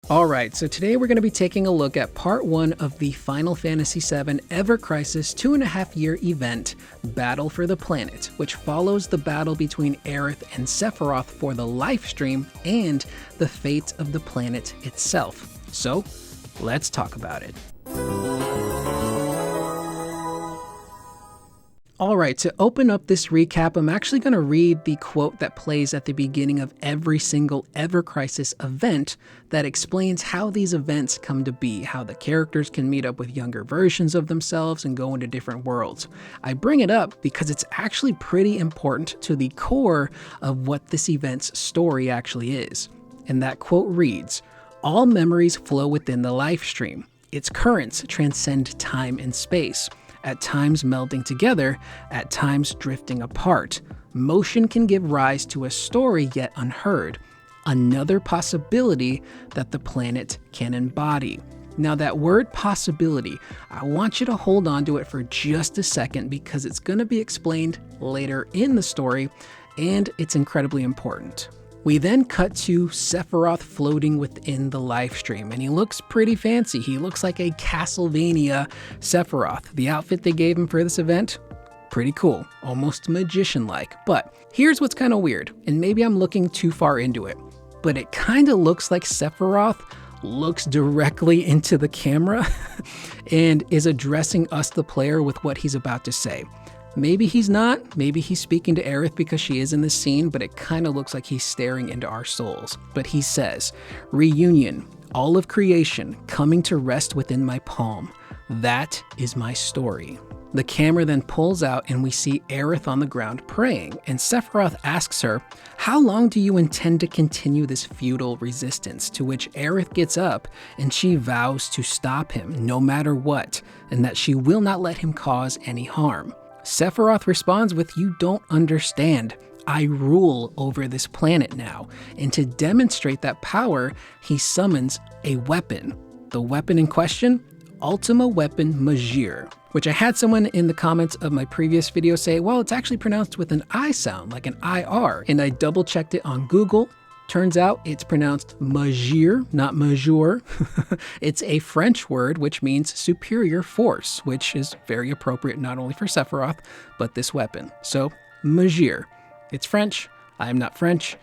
Alright, so today we're going to be taking a look at part 1 of the Final Fantasy VII Ever Crisis 2.5-year event, Battle for the Planet, which follows the battle between Aerith and Sephiroth for the Lifestream and the fate of the planet itself. So, let's talk about it. Alright, to open up this recap, I'm actually going to read the quote that plays at the beginning of every single Ever Crisis event that explains how these events come to be, how the characters can meet up with younger versions of themselves and go into different worlds. I bring it up because it's actually pretty important to the core of what this event's story actually is. And that quote reads, "All memories flow within the Lifestream. Its currents transcend time and space. At times melding together, at times drifting apart. Motion can give rise to a story yet unheard, another possibility that the planet can embody." Now that word possibility, I want you to hold on to it for just a second because it's going to be explained later in the story, and it's incredibly important. We then cut to Sephiroth floating within the Lifestream, and he looks pretty fancy. He looks like a Castlevania Sephiroth. The outfit they gave him for this event, pretty cool, almost magician-like. But here's what's kind of weird, and maybe I'm looking too far into it, but it kind of looks like Sephiroth looks directly into the camera and is addressing us, the player, with what he's about to say. Maybe he's not, maybe he's speaking to Aerith because she is in this scene, but it kind of looks like he's staring into our souls. But he says, "Reunion, all of creation coming to rest within my palm. That is my story." The camera then pulls out and we see Aerith on the ground praying, and Sephiroth asks her, "How long do you intend to continue this futile resistance?" To which Aerith gets up and she vows to stop him no matter what, and that she will not let him cause any harm. Sephiroth responds with, "You don't understand. I rule over this planet now." And to demonstrate that power, he summons a weapon. The weapon in question? Ultima Weapon Majeure, which I had someone in the comments of my previous video say, well, it's actually pronounced with an I sound, like an IR. And I double checked it on Google. Turns out it's pronounced Majeure, not Majeure. It's a French word which means superior force, which is very appropriate not only for Sephiroth, but this weapon. So, Majeure. It's French. I am not French.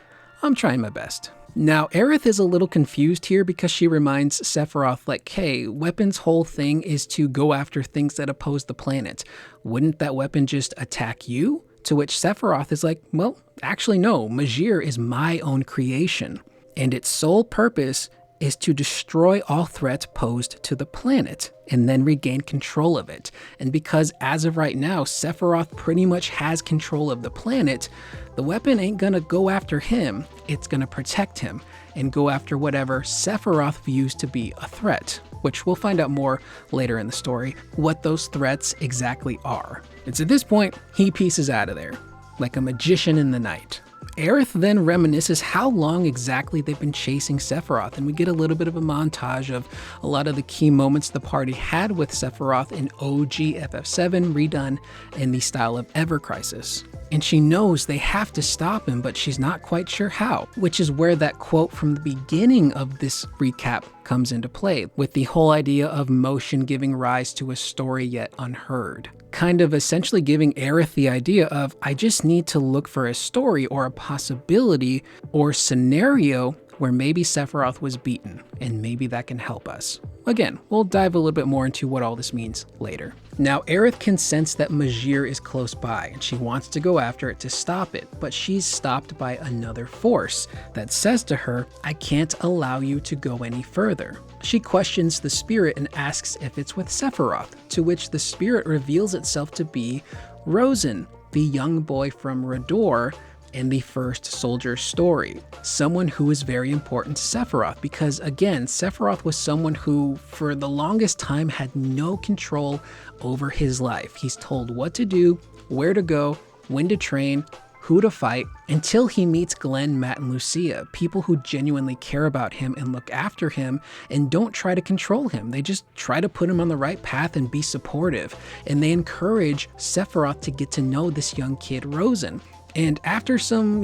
I'm trying my best. Now, Aerith is a little confused here because she reminds Sephiroth, like, hey, weapon's whole thing is to go after things that oppose the planet. Wouldn't that weapon just attack you? To which Sephiroth is like, well, actually no, Majeure is my own creation, and its sole purpose is to destroy all threats posed to the planet and then regain control of it. And because as of right now, Sephiroth pretty much has control of the planet, the weapon ain't gonna go after him, it's gonna protect him and go after whatever Sephiroth views to be a threat, which we'll find out more later in the story, what those threats exactly are. It's at this point, he pieces out of there, like a magician in the night. Aerith then reminisces how long exactly they've been chasing Sephiroth, and we get a little bit of a montage of a lot of the key moments the party had with Sephiroth in OG FF7 redone in the style of Ever Crisis. And she knows they have to stop him, but she's not quite sure how, which is where that quote from the beginning of this recap comes into play, with the whole idea of motion giving rise to a story yet unheard. Kind of essentially giving Aerith the idea of, I just need to look for a story or a possibility or scenario where maybe Sephiroth was beaten, and maybe that can help us. Again, we'll dive a little bit more into what all this means later. Now, Aerith can sense that Majeure is close by, and she wants to go after it to stop it, but she's stopped by another force that says to her, I can't allow you to go any further. She questions the spirit and asks if it's with Sephiroth, to which the spirit reveals itself to be Rosen, the young boy from Rador in the first soldier story. Someone who is very important to Sephiroth because, again, Sephiroth was someone who, for the longest time, had no control over his life. He's told what to do, where to go, when to train, who to fight, until he meets Glenn, Matt, and Lucia, people who genuinely care about him and look after him and don't try to control him. They just try to put him on the right path and be supportive. And they encourage Sephiroth to get to know this young kid, Rosen. And after some,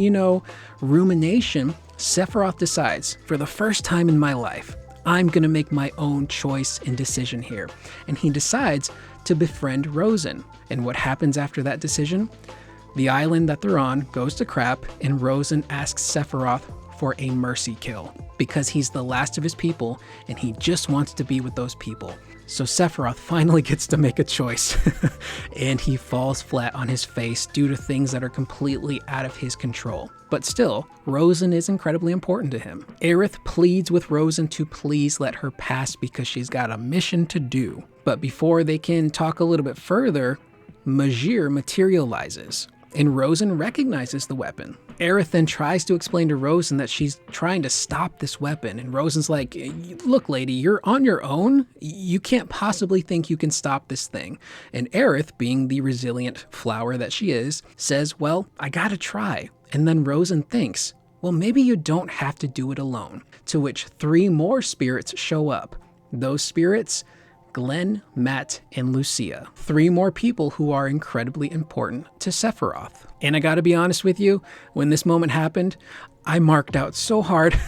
rumination, Sephiroth decides, for the first time in my life, I'm gonna make my own choice and decision here. And he decides to befriend Rosen. And what happens after that decision? The island that they're on goes to crap, and Rosen asks Sephiroth for a mercy kill because he's the last of his people and he just wants to be with those people. So Sephiroth finally gets to make a choice and he falls flat on his face due to things that are completely out of his control. But still, Rosen is incredibly important to him. Aerith pleads with Rosen to please let her pass because she's got a mission to do. But before they can talk a little bit further, Majeure materializes, and Rosen recognizes the weapon. Aerith then tries to explain to Rosen that she's trying to stop this weapon, and Rosen's like, look lady, you're on your own. You can't possibly think you can stop this thing. And Aerith, being the resilient flower that she is, says, well, I gotta try. And then Rosen thinks, well, maybe you don't have to do it alone. To which 3 more spirits show up. Those spirits, Glenn, Matt, and Lucia. 3 more people who are incredibly important to Sephiroth. And I gotta be honest with you, when this moment happened, I marked out so hard.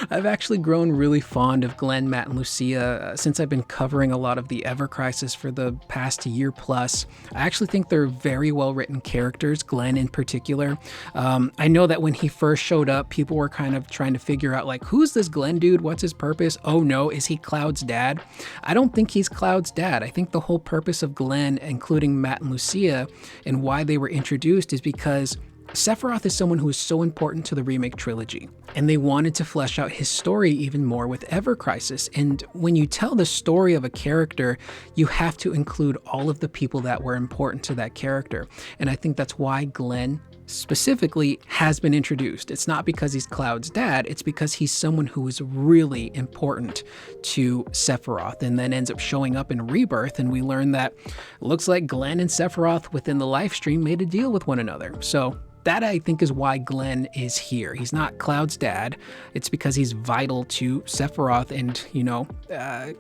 I've actually grown really fond of Glenn, Matt, and Lucia since I've been covering a lot of the Ever Crisis for the past year plus. I actually think they're very well written characters, Glenn in particular. I know that when he first showed up, people were kind of trying to figure out like, who's this Glenn dude? What's his purpose? Oh no, is he Cloud's dad? I don't think he's Cloud's dad. I think the whole purpose of Glenn, including Matt and Lucia, and why they were introduced is because Sephiroth is someone who is so important to the remake trilogy, and they wanted to flesh out his story even more with Ever Crisis. And when you tell the story of a character, you have to include all of the people that were important to that character. And I think that's why Glenn specifically has been introduced. It's not because he's Cloud's dad, it's because he's someone who is really important to Sephiroth and then ends up showing up in Rebirth, and we learn that it looks like Glenn and Sephiroth within the Lifestream made a deal with one another. So that, I think, is why Glenn is here. He's not Cloud's dad. It's because he's vital to Sephiroth and, you know,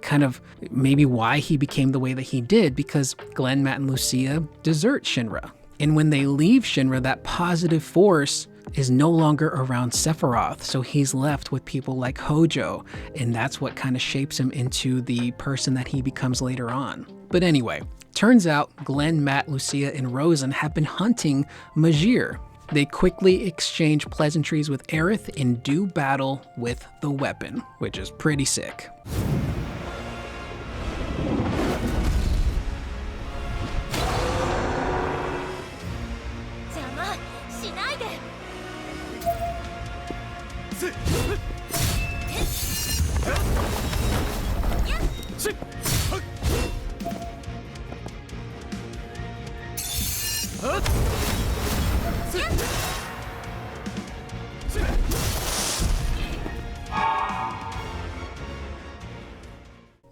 kind of maybe why he became the way that he did, because Glenn, Matt, and Lucia desert Shinra. And when they leave Shinra, that positive force is no longer around Sephiroth, so he's left with people like Hojo, and that's what kind of shapes him into the person that he becomes later on. But anyway, turns out Glenn, Matt, Lucia, and Rosen have been hunting Majeure. They quickly exchange pleasantries with Aerith and do battle with the weapon, which is pretty sick.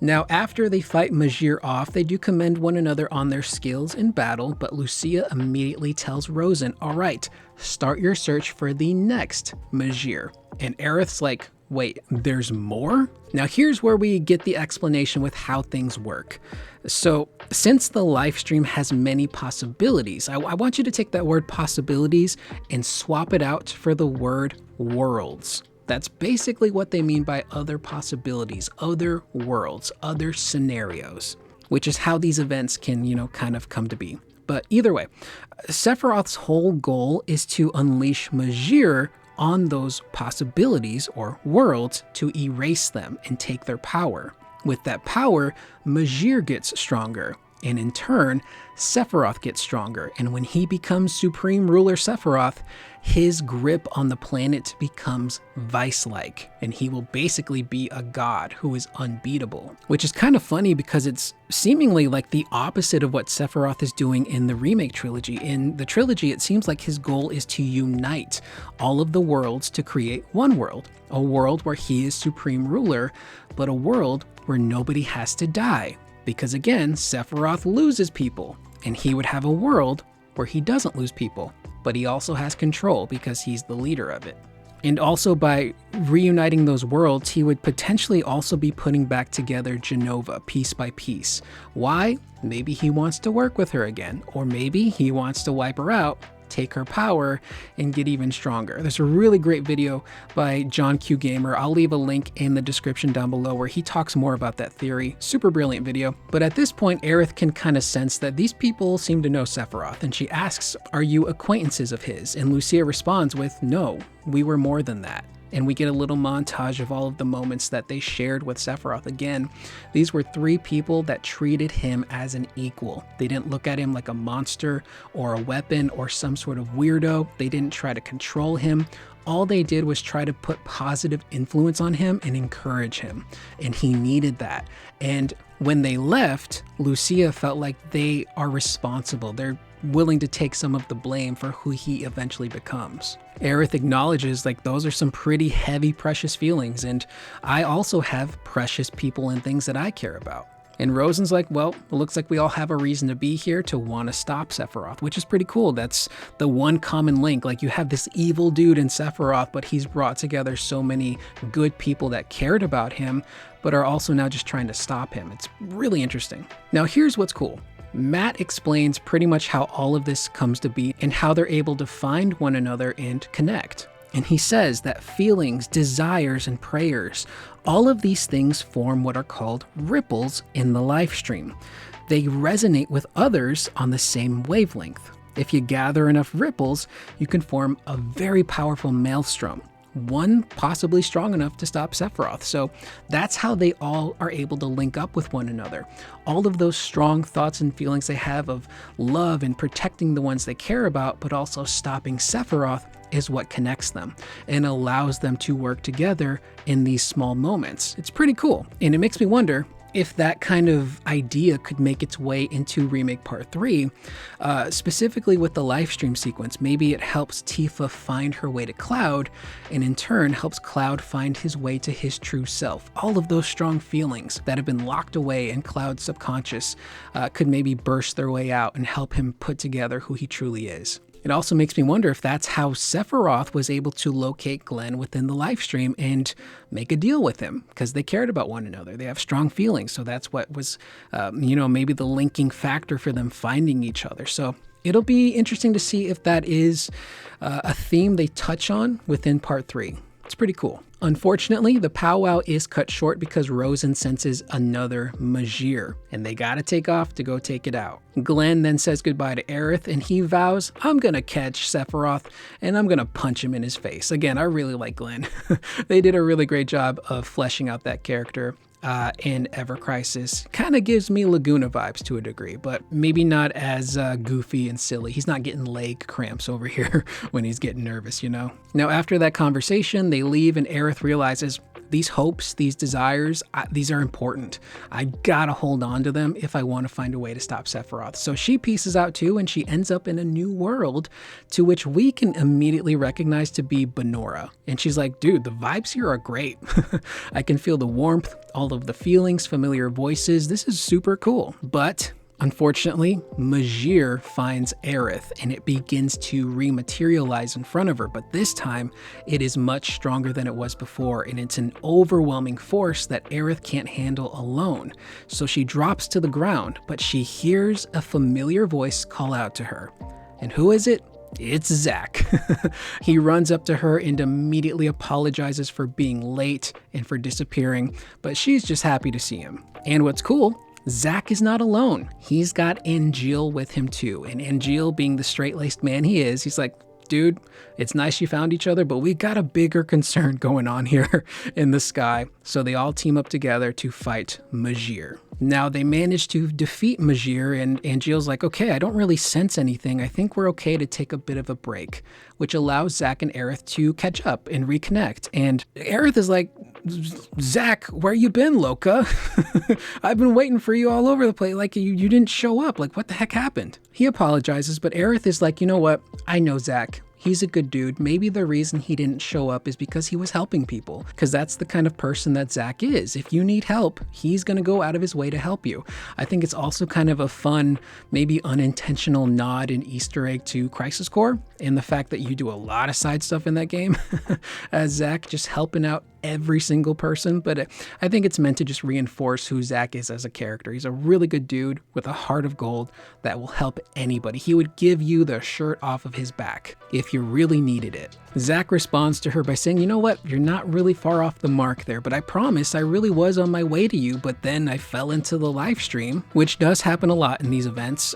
Now, after they fight Majeure off, they do commend one another on their skills in battle, but Lucia immediately tells Rosen, all right, start your search for the next Majeure. And Aerith's like, wait, there's more? Now here's where we get the explanation with how things work. So since the Lifestream has many possibilities, I want you to take that word possibilities and swap it out for the word worlds. That's basically what they mean by other possibilities, other worlds, other scenarios, which is how these events can, you know, kind of come to be. But either way, Sephiroth's whole goal is to unleash Majeure on those possibilities or worlds to erase them and take their power. With that power, Majeure gets stronger, and in turn, Sephiroth gets stronger. And when he becomes Supreme Ruler Sephiroth, his grip on the planet becomes vice-like, and he will basically be a god who is unbeatable. Which is kind of funny because it's seemingly like the opposite of what Sephiroth is doing in the remake trilogy. In the trilogy, it seems like his goal is to unite all of the worlds to create one world. A world where he is Supreme Ruler, but a world where nobody has to die. Because again, Sephiroth loses people, and he would have a world where he doesn't lose people, but he also has control because he's the leader of it. And also by reuniting those worlds, he would potentially also be putting back together Jenova piece by piece. Why? Maybe he wants to work with her again, or maybe he wants to wipe her out, take her power and get even stronger. There's a really great video by John Q Gamer. I'll leave a link in the description down below where he talks more about that theory. Super brilliant video. But at this point, Aerith can kind of sense that these people seem to know Sephiroth, and she asks, "Are you acquaintances of his?" And Lucia responds with, "No, we were more than that." And we get a little montage of all of the moments that they shared with Sephiroth. Again, these were 3 people that treated him as an equal. They didn't look at him like a monster or a weapon or some sort of weirdo. They didn't try to control him. All they did was try to put positive influence on him and encourage him. And he needed that. And when they left, Lucia felt like they are responsible. They're willing to take some of the blame for who he eventually becomes. Aerith acknowledges like those are some pretty heavy, precious feelings, and I also have precious people and things that I care about. And Rosen's like, well, it looks like we all have a reason to be here to want to stop Sephiroth, which is pretty cool. That's the one common link. Like, you have this evil dude in Sephiroth, but he's brought together so many good people that cared about him, but are also now just trying to stop him. It's really interesting. Now, here's what's cool. Matt explains pretty much how all of this comes to be and how they're able to find one another and connect. And he says that feelings, desires, and prayers, all of these things form what are called ripples in the Lifestream. They resonate with others on the same wavelength. If you gather enough ripples, you can form a very powerful maelstrom, one possibly strong enough to stop Sephiroth. So that's how they all are able to link up with one another. All of those strong thoughts and feelings they have of love and protecting the ones they care about, but also stopping Sephiroth, is what connects them and allows them to work together in these small moments. It's pretty cool. And it makes me wonder if that kind of idea could make its way into Remake Part 3, specifically with the Lifestream sequence. Maybe it helps Tifa find her way to Cloud, and in turn helps Cloud find his way to his true self. All of those strong feelings that have been locked away in Cloud's subconscious could maybe burst their way out and help him put together who he truly is. It also makes me wonder if that's how Sephiroth was able to locate Glenn within the Lifestream and make a deal with him, because they cared about one another. They have strong feelings. So that's what was, maybe the linking factor for them finding each other. So it'll be interesting to see if that is a theme they touch on within Part 3. It's pretty cool. Unfortunately, the powwow is cut short because Rosen senses another Majeure, and they gotta take off to go take it out. Glenn then says goodbye to Aerith, and he vows, "I'm gonna catch Sephiroth, and I'm gonna punch him in his face." Again, I really like Glenn. They did a really great job of fleshing out that character. In Ever Crisis. Kind of gives me Laguna vibes to a degree, but maybe not as goofy and silly. He's not getting leg cramps over here when he's getting nervous, you know? Now, after that conversation, they leave and Aerith realizes these hopes, these desires, these are important. I gotta hold on to them if I want to find a way to stop Sephiroth. So she pieces out too, and she ends up in a new world to which we can immediately recognize to be Benora. And she's like, dude, the vibes here are great. I can feel the warmth, all of the feelings, familiar voices. This is super cool. But unfortunately, Majeure finds Aerith and it begins to rematerialize in front of her, but this time it is much stronger than it was before, and it's an overwhelming force that Aerith can't handle alone. So she drops to the ground, but she hears a familiar voice call out to her. And who is it? It's Zack. He runs up to her and immediately apologizes for being late and for disappearing, but she's just happy to see him. And what's cool, Zack is not alone. He's got Angeal with him too. And Angeal, being the straight-laced man he is, he's like, dude, it's nice you found each other, but we got a bigger concern going on here in the sky. So they all team up together to fight Majeure. Now they manage to defeat Majeure, and Angeal's like, okay, I don't really sense anything. I think we're okay to take a bit of a break, which allows Zack and Aerith to catch up and reconnect. And Aerith is like, Zack, where you been, Loca? I've been waiting for you all over the place. Like, you didn't show up. Like, what the heck happened? He apologizes, but Aerith is like, you know what? I know Zack. He's a good dude. Maybe the reason he didn't show up is because he was helping people, because that's the kind of person that Zack is. If you need help, he's going to go out of his way to help you. I think it's also kind of a fun, maybe unintentional nod and Easter egg to Crisis Core, and the fact that you do a lot of side stuff in that game as Zack, just helping out every single person, but I think it's meant to just reinforce who Zack is as a character. He's a really good dude with a heart of gold that will help anybody. He would give you the shirt off of his back if you really needed it. Zack responds to her by saying, you know what, you're not really far off the mark there, but I promise I really was on my way to you, but then I fell into the live stream, which does happen a lot in these events.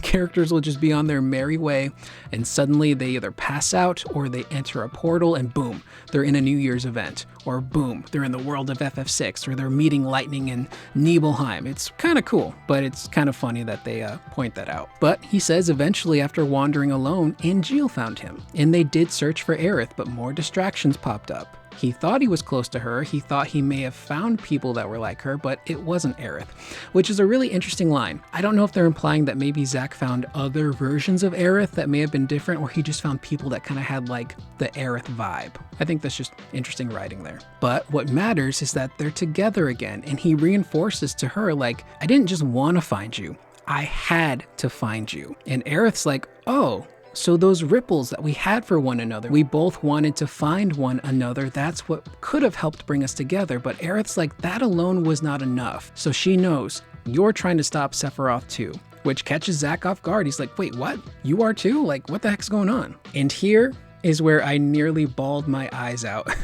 Characters will just be on their merry way, and suddenly they either pass out or they enter a portal and boom, they're in a New Year's event, or boom, they're in the world of FF6, or they're meeting Lightning in Nibelheim. It's kind of cool, but it's kind of funny that they point that out. But he says eventually, after wandering alone, Angeal found him, and they did search for Aerith, but more distractions popped up. He thought he was close to her, he thought he may have found people that were like her, but it wasn't Aerith, which is a really interesting line. I don't know if they're implying that maybe Zack found other versions of Aerith that may have been different, or he just found people that kind of had like the Aerith vibe. I think that's just interesting writing there. But what matters is that they're together again, and he reinforces to her like, I didn't just want to find you, I had to find you. And Aerith's like, oh, so those ripples that we had for one another, we both wanted to find one another. That's what could have helped bring us together. But Aerith's like, that alone was not enough. So she knows you're trying to stop Sephiroth too, which catches Zack off guard. He's like, wait, what? You are too? Like, what the heck's going on? And here is where I nearly bawled my eyes out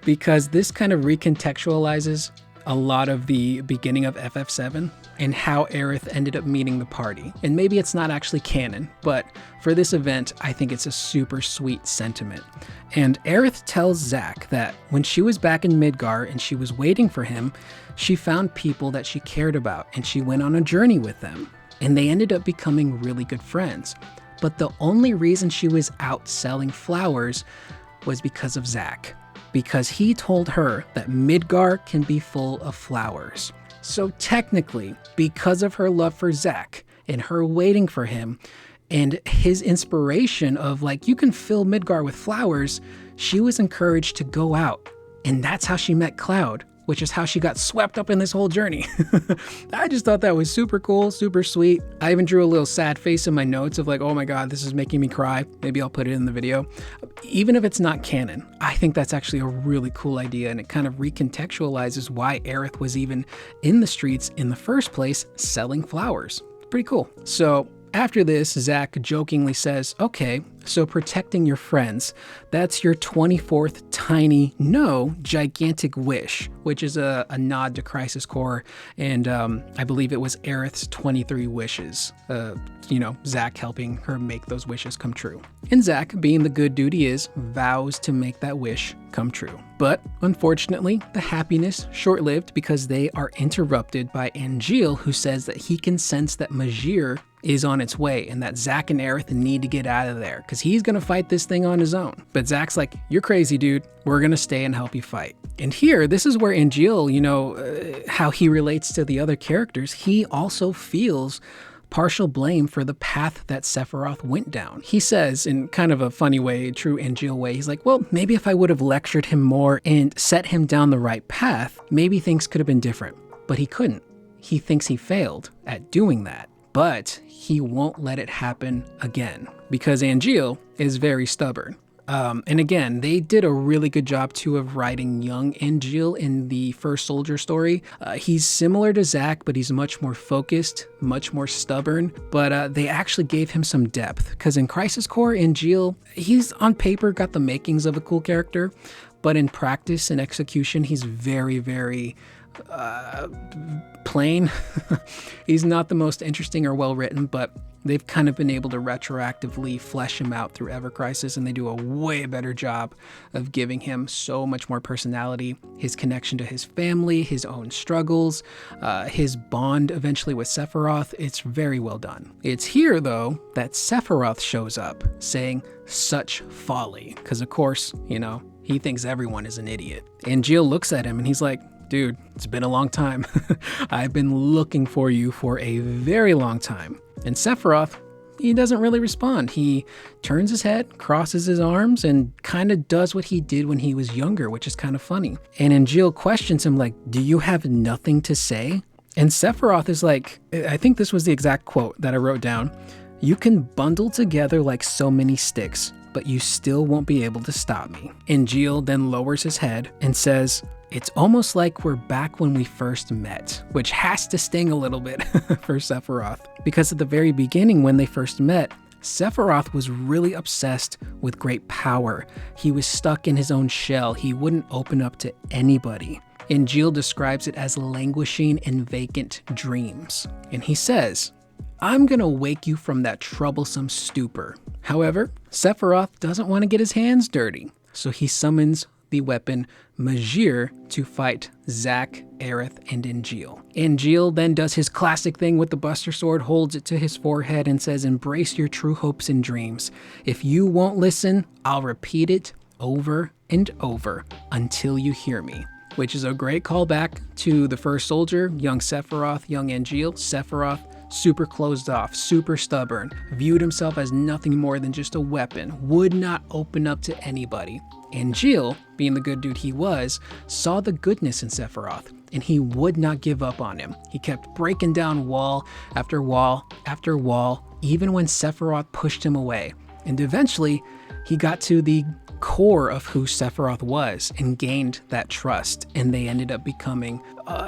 because this kind of recontextualizes a lot of the beginning of FF7 and how Aerith ended up meeting the party. And maybe it's not actually canon, but for this event, I think it's a super sweet sentiment. And Aerith tells Zack that when she was back in Midgar and she was waiting for him, she found people that she cared about and she went on a journey with them. And they ended up becoming really good friends. But the only reason she was out selling flowers was because of Zack. Because he told her that Midgar can be full of flowers. So technically, because of her love for Zack and her waiting for him and his inspiration of like, you can fill Midgar with flowers, she was encouraged to go out. And that's how she met Cloud, which is how she got swept up in this whole journey. I just thought that was super cool, super sweet. I even drew a little sad face in my notes of like, oh my God, this is making me cry. Maybe I'll put it in the video. Even if it's not canon, I think that's actually a really cool idea, and it kind of recontextualizes why Aerith was even in the streets in the first place selling flowers. Pretty cool. So after this, Zack jokingly says, okay, so protecting your friends, that's your 24th tiny, no, gigantic wish, which is a nod to Crisis Core, and I believe it was Aerith's 23 wishes, Zack helping her make those wishes come true. And Zack, being the good dude he is, vows to make that wish come true. But unfortunately, the happiness short-lived because they are interrupted by Angeal, who says that he can sense that Majeure is on its way and that Zack and Aerith need to get out of there because he's gonna fight this thing on his own. But Zack's like, you're crazy, dude. We're gonna stay and help you fight. And here, this is where Angeal, how he relates to the other characters, he also feels partial blame for the path that Sephiroth went down. He says, in kind of a funny way, true Angeal way, he's like, well, maybe if I would have lectured him more and set him down the right path, maybe things could have been different. But he couldn't. He thinks he failed at doing that. But he won't let it happen again because Angeal is very stubborn. And again, they did a really good job too of writing young Angeal in the first Soldier story. He's similar to Zack, but he's much more focused, much more stubborn, but they actually gave him some depth because in Crisis Core, Angeal, he's on paper got the makings of a cool character, but in practice and execution, he's very, very plain. He's not the most interesting or well written, but they've kind of been able to retroactively flesh him out through Ever Crisis, and they do a way better job of giving him so much more personality, his connection to his family, his own struggles, his bond eventually with Sephiroth. It's very well done. It's here, though, that Sephiroth shows up saying, such folly, because of course, he thinks everyone is an idiot. Angeal looks at him and he's like, dude, it's been a long time. I've been looking for you for a very long time. And Sephiroth, he doesn't really respond. He turns his head, crosses his arms, and kind of does what he did when he was younger, which is kind of funny. And Angeal questions him like, do you have nothing to say? And Sephiroth is like, I think this was the exact quote that I wrote down. You can bundle together like so many sticks, but you still won't be able to stop me. Angeal then lowers his head and says, it's almost like we're back when we first met, which has to sting a little bit for Sephiroth, because at the very beginning when they first met, Sephiroth was really obsessed with great power. He was stuck in his own shell. He wouldn't open up to anybody. Angeal describes it as languishing in vacant dreams. And he says, I'm gonna wake you from that troublesome stupor. However, Sephiroth doesn't want to get his hands dirty, so he summons the weapon Majeure to fight Zack, Aerith, and Angeal. Angeal then does his classic thing with the Buster Sword, holds it to his forehead and says, embrace your true hopes and dreams. If you won't listen, I'll repeat it over and over until you hear me. Which is a great callback to the first soldier, young Sephiroth, young Angeal. Sephiroth, super closed off, super stubborn, viewed himself as nothing more than just a weapon, would not open up to anybody. Angeal, being the good dude he was, saw the goodness in Sephiroth, and he would not give up on him. He kept breaking down wall after wall after wall, even when Sephiroth pushed him away. And eventually, he got to the core of who Sephiroth was and gained that trust, and they ended up becoming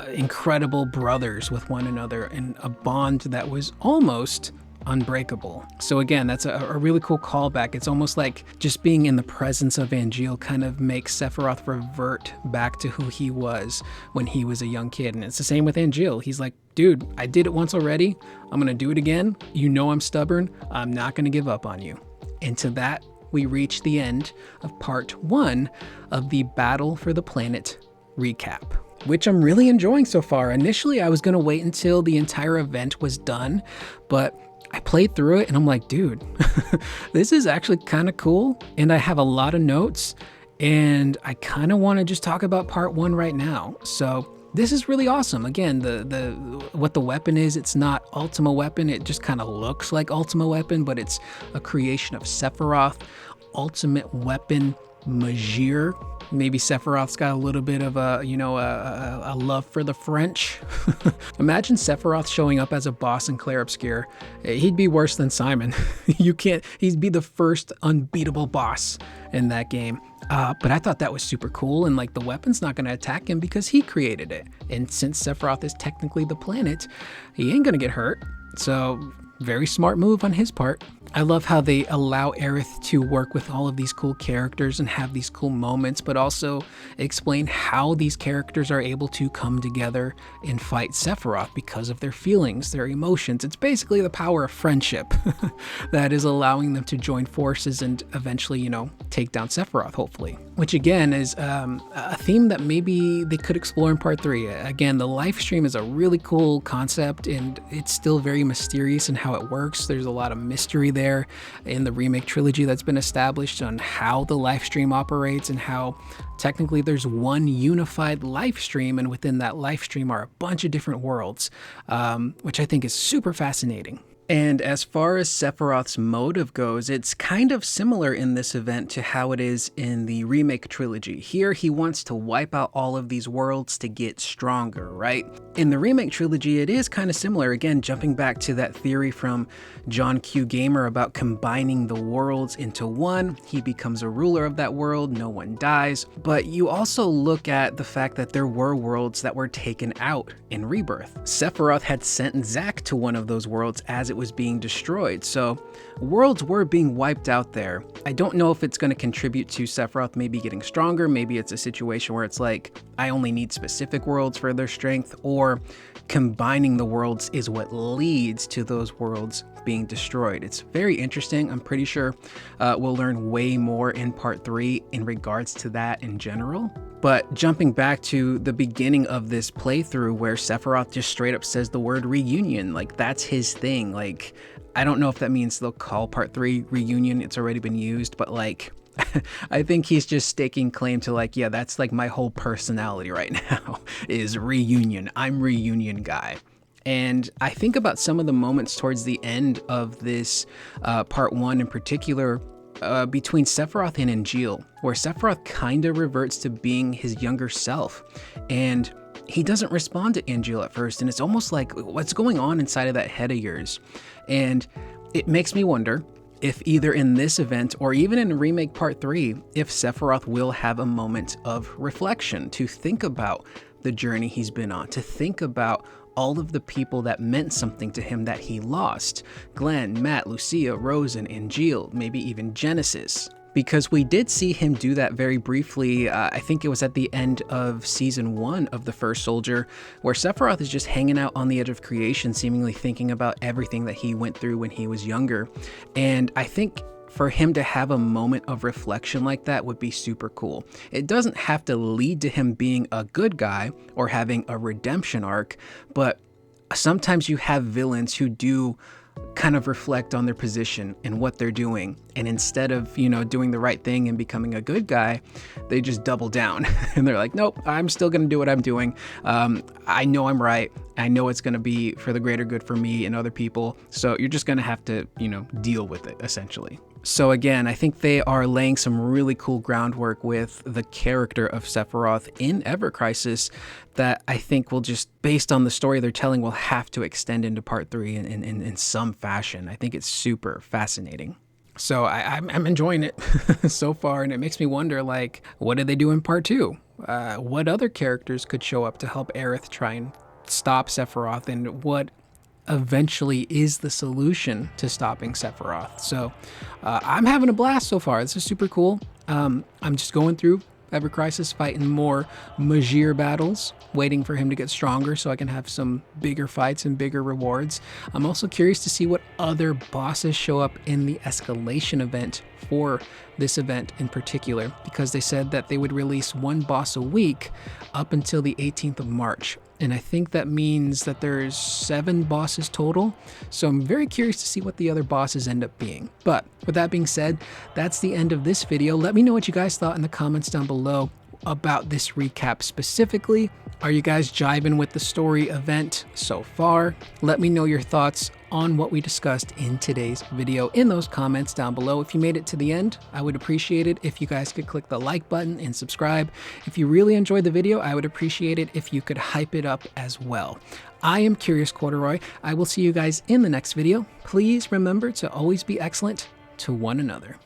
incredible brothers with one another in a bond that was almost unbreakable. So again, that's a really cool callback. It's almost like just being in the presence of Angeal kind of makes Sephiroth revert back to who he was when he was a young kid. And it's the same with Angeal. He's like, dude, I did it once already. I'm gonna do it again. You know I'm stubborn. I'm not gonna give up on you. And to that, we reach the end of part 1 of the Battle for the Planet recap, which I'm really enjoying so far. Initially, I was gonna wait until the entire event was done, but I played through it and I'm like, dude, this is actually kind of cool. And I have a lot of notes and I kind of want to just talk about part 1 right now. So this is really awesome. Again, what the weapon is, it's not Ultima Weapon. It just kind of looks like Ultima Weapon, but it's a creation of Sephiroth. Ultimate Weapon Majeure. Maybe Sephiroth's got a little bit of a love for the French. Imagine Sephiroth showing up as a boss in Clair Obscur. He'd be worse than Simon. He'd be the first unbeatable boss in that game. But I thought that was super cool, and like the weapon's not gonna attack him because he created it. And since Sephiroth is technically the planet, he ain't gonna get hurt. So very smart move on his part. I love how they allow Aerith to work with all of these cool characters and have these cool moments, but also explain how these characters are able to come together and fight Sephiroth because of their feelings, their emotions. It's basically the power of friendship that is allowing them to join forces and eventually, take down Sephiroth, hopefully. Which again is a theme that maybe they could explore in part 3. Again, the Lifestream is a really cool concept and it's still very mysterious in how it works. There's a lot of mystery there in the remake trilogy that's been established on how the Lifestream operates and how technically there's one unified Lifestream, and within that Lifestream are a bunch of different worlds, which I think is super fascinating. And as far as Sephiroth's motive goes, it's kind of similar in this event to how it is in the remake trilogy. Here, he wants to wipe out all of these worlds to get stronger, right? In the remake trilogy, it is kind of similar. Again, jumping back to that theory from John Q. Gamer about combining the worlds into one. He becomes a ruler of that world, no one dies. But you also look at the fact that there were worlds that were taken out in Rebirth. Sephiroth had sent Zack to one of those worlds as it was being destroyed, so worlds were being wiped out there. I don't know if it's going to contribute to Sephiroth maybe getting stronger. Maybe it's a situation where it's like, I only need specific worlds for their strength, or combining the worlds is what leads to those worlds being destroyed. It's very interesting. I'm pretty sure we'll learn way more in part 3 in regards to that in general. But jumping back to the beginning of this playthrough where Sephiroth just straight up says the word reunion, like that's his thing. Like, I don't know if that means they'll call part 3 reunion. It's already been used, but like, I think he's just staking claim to like, yeah, that's like my whole personality right now is reunion. I'm reunion guy. And I think about some of the moments towards the end of this part 1 in particular, between Sephiroth and Angeal, where Sephiroth kind of reverts to being his younger self, and he doesn't respond to Angeal at first, and it's almost like, what's going on inside of that head of yours? And it makes me wonder, if either in this event or even in Remake Part 3, if Sephiroth will have a moment of reflection to think about the journey he's been on, to think about all of the people that meant something to him that he lost. Glenn, Matt, Lucia, Rosen, Angeal, maybe even Genesis. Because we did see him do that very briefly. I think it was at the end of Season 1 of The First Soldier, where Sephiroth is just hanging out on the edge of creation, seemingly thinking about everything that he went through when he was younger. And I think for him to have a moment of reflection like that would be super cool. It doesn't have to lead to him being a good guy or having a redemption arc, but sometimes you have villains who do kind of reflect on their position and what they're doing, and instead of, you know, doing the right thing and becoming a good guy, they just double down and they're like, nope, I'm still gonna do what I'm doing. I know I'm right. I know it's gonna be for the greater good for me and other people, so you're just gonna have to, you know, deal with it essentially. So again, I think they are laying some really cool groundwork with the character of Sephiroth in Ever Crisis that I think will just, based on the story they're telling, will have to extend into Part 3 in some fashion. I think it's super fascinating. So I'm enjoying it so far, and it makes me wonder, like, what did they do in Part 2? What other characters could show up to help Aerith try and stop Sephiroth, and what eventually is the solution to stopping Sephiroth? So I'm having a blast so far. This is super cool. I'm just going through Ever Crisis, fighting more Majeure battles, waiting for him to get stronger so I can have some bigger fights and bigger rewards. I'm also curious to see what other bosses show up in the escalation event for this event in particular, because they said that they would release one boss a week up until the 18th of March. And I think that means that there's 7 bosses total. So I'm very curious to see what the other bosses end up being. But with that being said, that's the end of this video. Let me know what you guys thought in the comments down below about this recap specifically. Are you guys jiving with the story event so far? Let me know your thoughts on what we discussed in today's video in those comments down below. If you made it to the end, I would appreciate it if you guys could click the like button and subscribe. If you really enjoyed the video, I would appreciate it if you could hype it up as well. I am Curious Corduroy. I will see you guys in the next video. Please remember to always be excellent to one another.